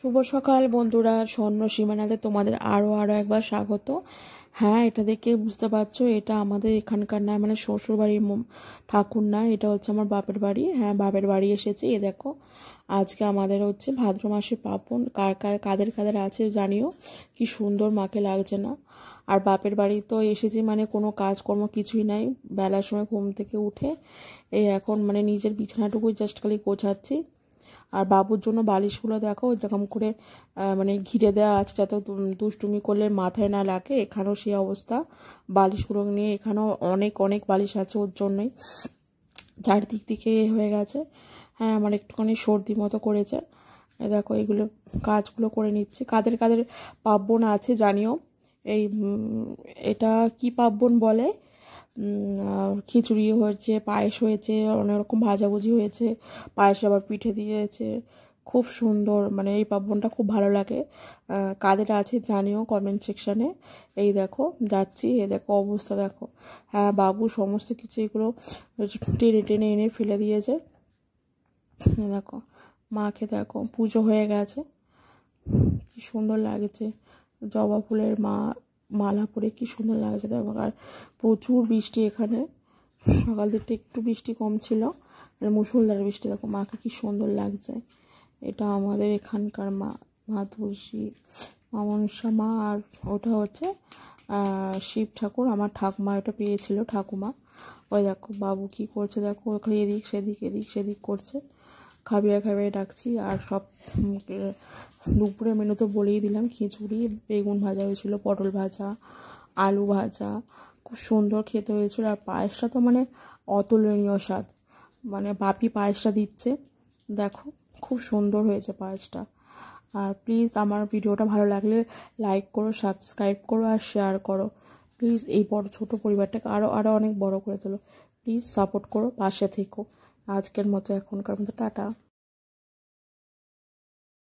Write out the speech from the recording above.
শুভ সকাল বন্ধুরা, স্বর্ণ সীমানাতে তোমাদের আরও একবার স্বাগত। হ্যাঁ, এটা দেখে বুঝতে পারছো এটা আমাদের এখানকার না, মানে শ্বশুরবাড়ির ঠাকুর না, এটা হচ্ছে আমার বাপের বাড়ি। হ্যাঁ, বাপের বাড়ি এসেছি। এ দেখো, আজকে আমাদের হচ্ছে ভাদ্র মাসে পার্বণ। কাদের কাদের আছে জানিও। কি সুন্দর মাকে লাগছে না? আর বাপের বাড়ি তো এসেছি, মানে কোনো কাজকর্ম কিছুই নাই। বেলার সময় ঘুম থেকে উঠে এই এখন মানে নিজের বিছানাটুকুই জাস্ট খালি গোছাচ্ছি। আর বাবুর জন্য বালিশগুলো দেখো এরকম করে মানে ঘিরে দেওয়া আছে, যাতে দুষ্টুমি করলে মাথায় না লাগে। এখানেও সেই অবস্থা, বালিশগুলো নিয়ে এখানেও অনেক অনেক বালিশ আছে ওর জন্যই। চারদিক থেকে হয়ে গেছে। হ্যাঁ, আমার একটুখানি সর্দি মতো করেছে। দেখো এগুলো কাজগুলো করে নিচ্ছি। কাদের কাদের পার্বণ আছে জানিও। এই এটা কি পার্বণ বলে? খিচুড়ি হয়েছে, পায়েস হয়েছে, অনেক রকম ভাজাভুজি হয়েছে, পায়েসে আবার পিঠে দিয়েছে। খুব সুন্দর, মানে এই পার্বণটা খুব ভালো লাগে। কাদের আছে জানিও কমেন্ট সেকশানে। এই দেখো যাচ্ছি, এই দেখো অবস্থা দেখো। হ্যাঁ, বাবু সমস্ত কিছু এগুলো টেনে টেনে এনে ফেলে দিয়েছে। দেখো মাকে দেখো, পুজো হয়ে গেছে, কি সুন্দর লাগছে। জবা ফুলের মালা পরে কি সুন্দর লাগছে দেখো। আর প্রচুর বৃষ্টি এখানে, সকাল দিকটা একটু বৃষ্টি কম ছিল, আর মুষলধারে বৃষ্টি। দেখো মাকে কি সুন্দর লাগছে। এটা আমাদের এখানকার মা তুলসী, মা মনসা মা। আর ওটা হচ্ছে শিব ঠাকুর। আমার ঠাকুমা এটা পেয়েছিল, ঠাকুমা। ওই দেখো বাবু কি করছে দেখো, ওখানে এদিক সেদিক এদিক সেদিক করছে। খাবিয়ে খাবিয়ে ডাকছি। আর সব দুপুরে মেনু তো বলেই দিলাম, খিচুড়ি, বেগুন ভাজা হয়েছিল, পটল ভাজা, আলু ভাজা, খুব সুন্দর খেতে হয়েছিল। আর পায়েসটা তো মানে অতুলনীয় স্বাদ, মানে বাপি পায়েসটা দিচ্ছে দেখো, খুব সুন্দর হয়েছে পায়েসটা। আর প্লিজ আমার ভিডিওটা ভালো লাগলে লাইক করো, সাবস্ক্রাইব করো আর শেয়ার করো। প্লিজ এই বড় ছোট পরিবারটাকে আরও অনেক বড় করে তোলো। প্লিজ সাপোর্ট করো, পাশে থেকো। আজকের মতো এখনকার মতো টাটা।